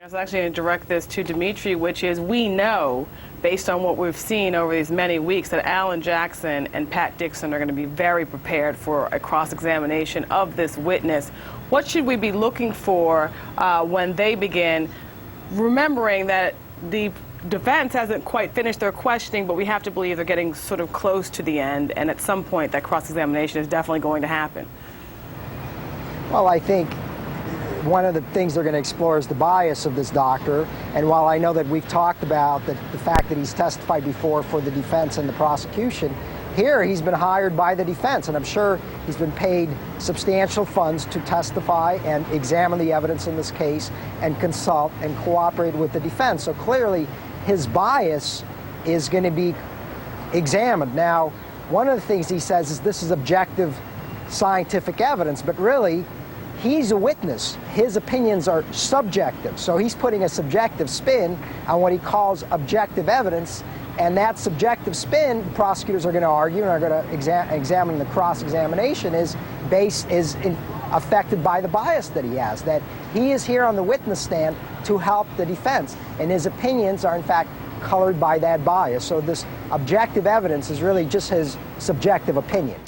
I was actually going to direct this to Dimitri, which is we know, based on what we've seen over these many weeks, that Alan Jackson and Pat Dixon are going to be very prepared for a cross-examination of this witness. What should we be looking for when they begin, remembering that the defense hasn't quite finished their questioning, but we have to believe they're getting sort of close to the end, and at some point that cross-examination is definitely going to happen? Well, I think one of the things they're going to explore is the bias of this doctor. And while I know that we've talked about the fact that he's testified before for the defense and the prosecution, here he's been hired by the defense, and I'm sure he's been paid substantial funds to testify and examine the evidence in this case and consult and cooperate with the defense. So clearly his bias is going to be examined. Now, one of the things he says is this is objective scientific evidence, but really he's a witness. His opinions are subjective, so he's putting a subjective spin on what he calls objective evidence, and that subjective spin, prosecutors are going to argue and are going to examine the cross-examination, is affected by the bias that he has, that he is here on the witness stand to help the defense, and his opinions are in fact colored by that bias. So this objective evidence is really just his subjective opinion.